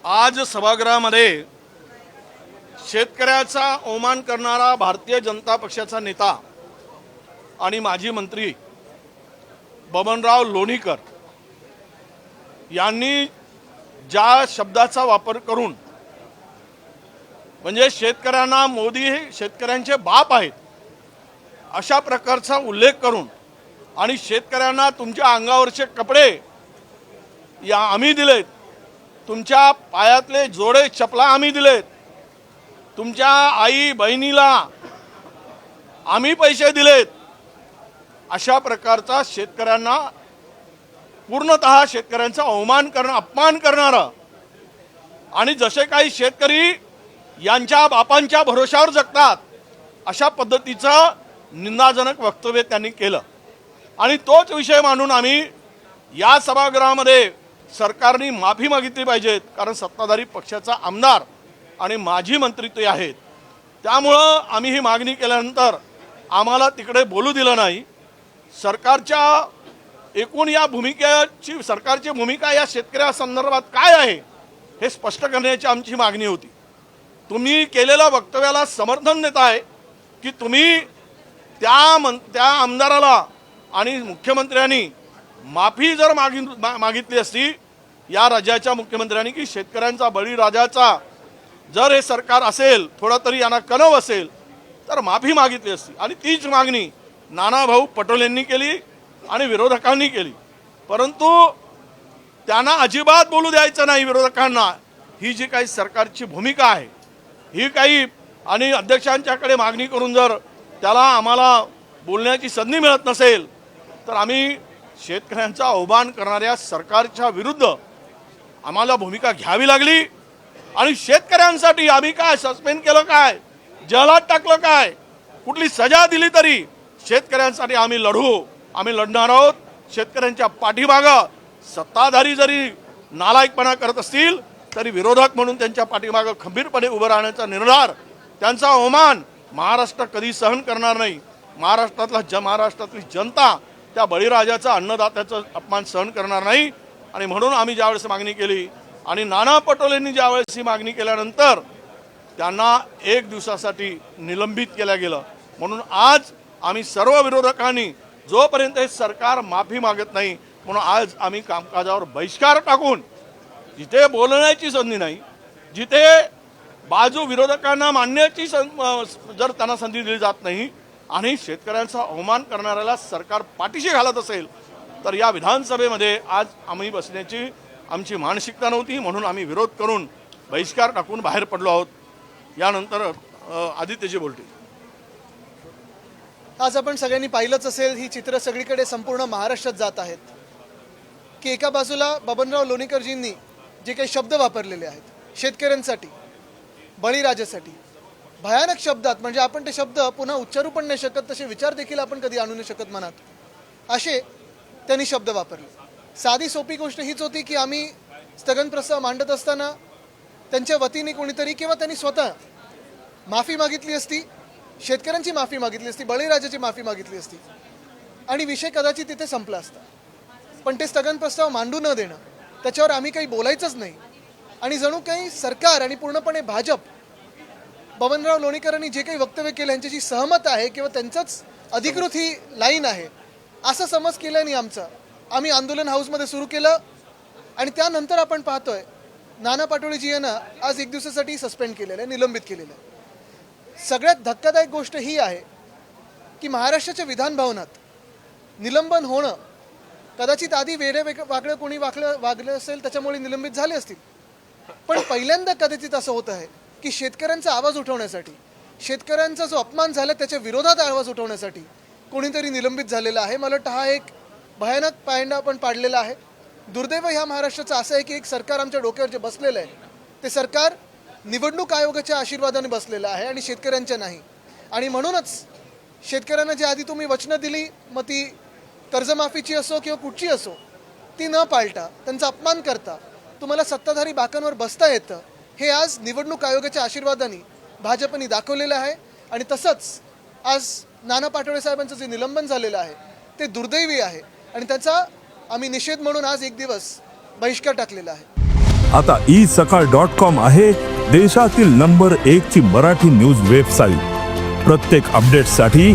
आज सभागृहामध्ये शेतकऱ्याचा अवमान करणारा भारतीय जनता पक्षाचा नेता आणि माजी मंत्री बबनराव लोणीकर यांनी ज्या शब्दाचा वापर करून म्हणजे शेतकऱ्यांना मोदी हे शेतकऱ्यांचे बाप आहेत अशा प्रकारचा उल्लेख करून आणि शेतकऱ्यांना तुमच्या अंगावरचे कपडे या आम्ही दिलेत, तुमच्या पायातले जोडे चपला आम्ही दिलेत, तुमच्या आई बहिणीला आम्ही पैसे दिलेत, अशा प्रकारचा शेतकऱ्यांना पूर्णतः शेतकऱ्यांचा अपमान करणारा आणि जसे काही शेतकरी यांच्या बापांच्या भरोशावर जगतात अशा पद्धतीचं निंदाजनक वक्तव्य त्यांनी केलं। आणि तोच विषय मांडून आम्ही या सभागृहामध्ये सरकारने माफी मागितली पाहिजे, कारण सत्ताधारी पक्षाचा आमदार आणि माजी मंत्री ते आहेत। त्यामुळं आम्ही ही मागणी केल्यानंतर आम्हाला तिकडे बोलू दिलं नाही। सरकारच्या एकूण या भूमिकेची सरकारची भूमिका या शेतकऱ्यासंदर्भात काय आहे हे स्पष्ट करण्याची आमची मागणी होती। तुम्ही केलेल्या वक्तव्याला समर्थन देताय की तुम्ही त्या आमदाराला आणि मुख्यमंत्र्यांनी माफी जर मागितली असती या राज्याच्या मुख्यमंत्र्यांनी की शेतकऱ्यांचा बळीराजाचा जर हे सरकार असेल थोडा तरी यांना कणव असेल तर माफी मागितली असती। आणि तीच मागणी नानाभाऊ पटोलेंनी केली आणि विरोधकांनी केली, परंतु त्यांना अजिबात बोलू द्यायचं नाही। विरोधकांना ही जी काही सरकारची भूमिका आहे ही काही आणि अध्यक्षांच्याकडे मागणी करून जर त्याला आम्हाला बोलण्याची संधी मिळत नसेल तर आम्ही शेतकऱ्यांचा अवमान करणाऱ्या सरकारच्या विरुद्ध आम्हाला भूमिका घ्यावी लागली। आणि शेतकऱ्यांसाठी आम्ही काय सस्पेंड केलं, काय जेलात टाकलं, काय कुठली सजा दिली तरी शेतकऱ्यांसाठी आम्ही लढू, आम्ही लढणार आहोत। शेतकऱ्यांच्या पाठीमागं सत्ताधारी जरी नालायकपणा करत असतील तरी विरोधक म्हणून त्यांच्या पाठीमागं खंबीरपणे उभं राहण्याचा निर्धार, त्यांचा अवमान महाराष्ट्र कधी सहन करणार नाही। महाराष्ट्रातली जनता त्या बळीराजाचा अन्नदात्याचा अपमान सहन करणार नाही। आणि म्हणून आम्ही ज्यावेळेस मागणी केली आणि नाना पटोलेंनी ज्यावेळेस ही मागणी केल्यानंतर त्यांना 1 दिवसासाठी निलंबित केलं गेलं। म्हणून आज आम्ही सर्व विरोधकांनी जोपर्यंत हे सरकार माफी मागत नाही म्हणून आज आम्ही कामकाजावर बहिष्कार टाकून जिथे बोलण्याची संधी नाही, जिथे बाजू विरोधकांना मांडण्याची जर त्यांना संधी दिली जात नाही आणि शेतकऱ्यांचा अवमान करणाऱ्याला सरकार पाठीशी घालत असेल तर या विधानसभेमध्ये आज आम्ही बसण्याची आमची मानसिकता नव्हती। म्हणून आम्ही विरोध करून बहिष्कार टाकून बाहेर पडलो आहोत। यानंतर आदित्यजी बोलतील। आज आपण सगळ्यांनी पाहिलंच असेल, ही चित्र सगळीकडे संपूर्ण महाराष्ट्रात जात आहेत की एका बाजूला बबनराव लोणीकरजींनी जे काही शब्द वापरलेले आहेत शेतकऱ्यांसाठी, बळीराजासाठी, भयानक शब्दात, म्हणजे आपण ते शब्द पुन्हा उच्चारू पण नाही शकत, तसे विचार देखील आपण कधी आणू नाही शकत मनात, असे त्यांनी शब्द वापरले। साधी सोपी गोष्ट हीच होती की आम्ही स्थगन प्रस्ताव मांडत असताना त्यांच्या वतीने कोणीतरी किंवा त्यांनी स्वतः माफी मागितली असती, शेतकऱ्यांची माफी मागितली असती, बळीराजाची माफी मागितली असती आणि विषय कदाचित तिथे संपला असता। पण ते स्थगन प्रस्ताव मांडू न देणं, त्याच्यावर आम्ही काही बोलायचंच नाही आणि जणू काही सरकार आणि पूर्णपणे भाजप बबनराव लोणीकरांनी जे काही वक्तव्य केलं यांच्याशी सहमत आहे किंवा त्यांचंच अधिकृत ही लाईन आहे असा समज केल्याने आम्ही आंदोलन हाऊसमध्ये सुरू केलं। आणि त्यानंतर आपण पाहतोय नाना पाटोळेजी यांना आज 1 दिवसासाठी सस्पेंड केलेलं आहे, निलंबित केलेलं आहे। सगळ्यात धक्कादायक गोष्ट ही आहे की महाराष्ट्राच्या विधान भवनात निलंबन होणं, कदाचित आधी वागळं कोणी वागलं असेल त्याच्यामुळे निलंबित झाले असतील, पण पहिल्यांदा कदाचित असं होत आहे की शेतकऱ्यांचा आवाज उठवण्यासाठी, शेतकऱ्यांचा जो अपमान झाला त्याच्या विरोधात आवाज उठवण्यासाठी कोणीतरी निलंबित झालेला आहे। मला वाटतं हा एक भयानक पायंडा आपण पाडलेला आहे। दुर्दैव ह्या महाराष्ट्राचं असं आहे की एक सरकार आमच्या डोक्यावर जे बसलेलं आहे ते सरकार निवडणूक आयोगाच्या आशीर्वादाने बसलेलं आहे आणि शेतकऱ्यांच्या नाही। आणि म्हणूनच शेतकऱ्यांना जे आधी तुम्ही वचनं दिली, मग ती कर्जमाफीची असो किंवा कुठची असो, ती न पाळता त्यांचा अपमान करता तुम्हाला सत्ताधारी बाकांवर बसता येतं, हे आज निवडणूक आयोगाच्या आशीर्वादाने भाजपने दाखवलेलं आहे। आणि तसंच आज नाना पाटोळे साहेबांचं जे निलंबन झालेलं आहे ते दुर्दैवी आहे आणि त्याचा आम्ही निषेध म्हणून आज 1 दिवस बहिष्कार टाकलेला आहे। आता isakal.com आहे देशातील नंबर 1 ची मराठी न्यूज वेबसाईट. प्रत्येक अपडेटसाठी